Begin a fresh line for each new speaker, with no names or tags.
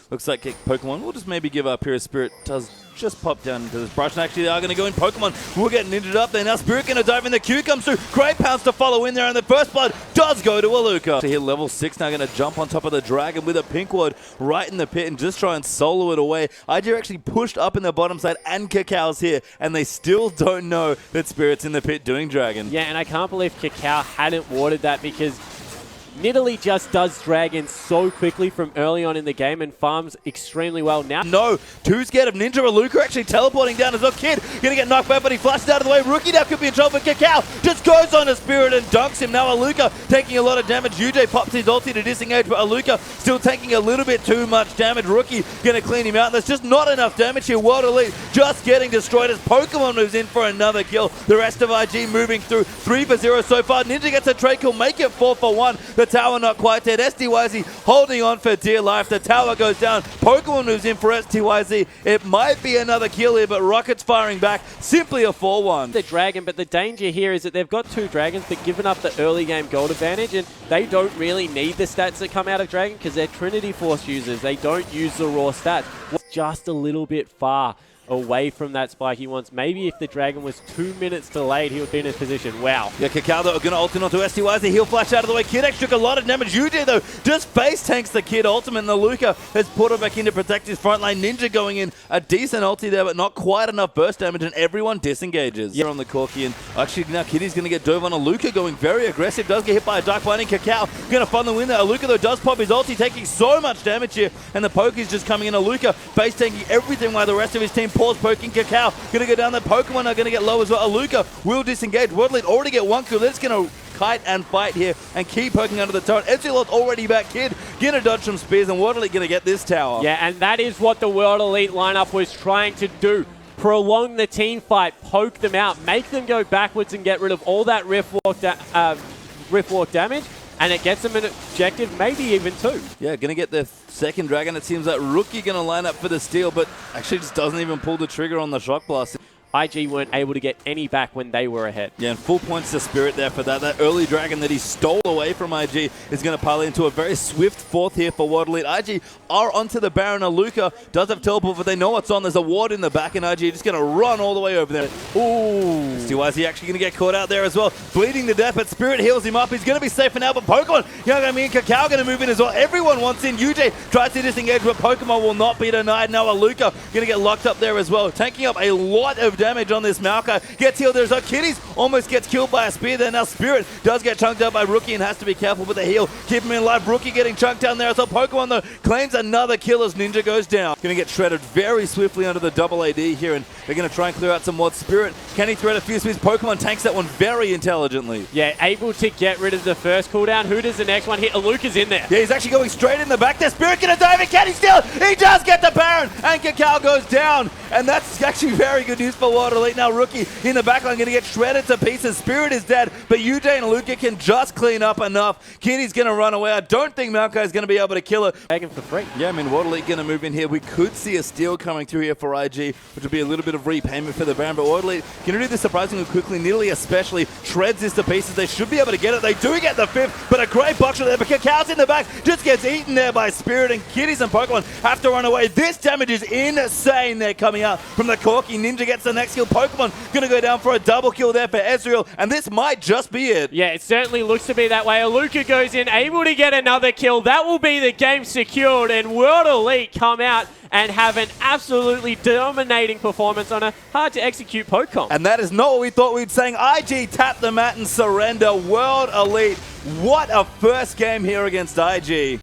Looks like Pokemon will just maybe give up here as Spirit does just pop down into this brush. And actually, they are going to go in. Pokemon will get ninja'd up there. Now Spirit going to dive in. The Q comes through. Great pounce to follow in there. And the first blood does go to Aluka. To hit level 6 now, going to jump on top of the dragon with a pink ward right in the pit and just try and solo it away. YuZhe are actually pushed up in the bottom side and KaKAO's here. And they still don't know that Spirit's in the pit doing dragon.
Yeah, and I can't believe KaKAO hadn't warded that because Nidalee just does dragon so quickly from early on in the game and farms extremely well now.
No, too scared of Ninja. Aluka actually teleporting down as a kid. Gonna get knocked back, but he flashes out of the way. Rookie now could be in trouble, but KaKAO just goes on to Spirit and dunks him. Now Aluka taking a lot of damage. YuZhe pops his ulti to disengage, but Aluka still taking a little bit too much damage. Rookie gonna clean him out. There's just not enough damage here. World Elite just getting destroyed as Pokemon moves in for another kill. The rest of IG moving through 3 for 0 so far. Ninja gets a trade kill, make it 4 for 1. The tower not quite dead. STYZ holding on for dear life. The tower goes down. Pokemon moves in for STYZ. It might be another kill here, but Rocket's firing back. Simply a 4-1.
The dragon, but the danger here is that they've got 2 dragons, but given up the early game gold advantage, and they don't really need the stats that come out of dragon because they're Trinity Force users. They don't use the raw stats. Just a little bit far away from that spike he wants. Maybe if the dragon was 2 minutes delayed, he would be in his position. Wow.
Yeah, KaKAO though, going to ult in onto STYZ. He'll flash out of the way. Kid X took a lot of damage. YuZhe though just face tanks the Kid ultimate, and the Aluka has put her back in to protect his front line. Ninja going in a decent ulti there, but not quite enough burst damage, and everyone disengages. Yeah, on the Corki, and actually now Kitty's going to get dove on. Aluka going very aggressive. Does get hit by a Dark Binding. KaKAO going to find the win there. Aluka though does pop his ulti, taking so much damage here, and the Poke's just coming in. Aluka face tanking everything while the rest of his team pause poking. KaKAO going to go down. The Pokemon are going to get low as well. Aluka will disengage. World Elite already get 1 kill. They're just going to kite and fight here and keep poking under the turret. Ezreal already back. Kid going to dodge some spears, and World Elite going to get this tower.
Yeah, and that is what the World Elite lineup was trying to do. Prolong the team fight, poke them out, make them go backwards and get rid of all that Rift Walk damage. And it gets them an objective, maybe even 2.
Yeah, going to get the second dragon. It seems like Rookie going to line up for the steal, but actually just doesn't even pull the trigger on the Shock Blast.
IG weren't able to get any back when they were ahead.
Yeah, and full points to Spirit there for that. That early dragon that he stole away from IG is going to parlay into a very swift 4th here for World Elite. IG are onto the Baron. Aluka does have teleport, but they know what's on. There's a ward in the back, and IG just going to run all the way over there. Ooh. STYZ actually going to get caught out there as well. Bleeding to death, but Spirit heals him up. He's going to be safe for now, but Pokemon, and KaKAO going to move in as well. Everyone wants in. YuZhe tries to disengage, but Pokemon will not be denied. Now Aluka going to get locked up there as well, taking up a lot of damage on this Maokai. Gets healed. There's a Kitties. Almost gets killed by a spear there. Now Spirit does get chunked out by Rookie and has to be careful with the heal. Keep him in life. Rookie getting chunked down there. So Pokemon though claims another kill as Ninja goes down. Going to get shredded very swiftly under the double AD here, and they're going to try and clear out some more. Spirit, can he thread a few speeds? Pokemon tanks that one very intelligently.
Yeah, able to get rid of the first cooldown. Who does the next one hit? Aluka's in there.
Yeah, he's actually going straight in the back there. Spirit going to dive in. Can he steal? He does get the Baron, and KaKAO goes down. And that's actually very good news for World Elite. Now Rookie in the backline going to get shredded to pieces. Spirit is dead, but YuZhe and Aluka can just clean up enough. Kitty's going to run away. I don't think Maokai is going to be able to kill her.
Taken for free.
Yeah, I mean, World Elite going to move in here. We could see a steal coming through here for IG, which would be a little bit of repayment for the Baron, but World Elite going to do this surprisingly quickly. Nidalee especially shreds this to pieces. They should be able to get it. They do get the 5th, but a great box shot there. But KaKAO's in the back, just gets eaten there by Spirit, and Kitties and Pokemon have to run away. This damage is insane there coming out from the Corki. Ninja gets the next kill. Pokemon going to go down for a double kill there for Ezreal, and this might just be it.
Yeah, it certainly looks to be that way. Aluka goes in, able to get another kill. That will be the game secured, and World Elite come out and have an absolutely dominating performance on a hard-to-execute Pokemon.
And that is not what we thought we'd saying. IG tap the mat and surrender. World Elite, what a first game here against IG.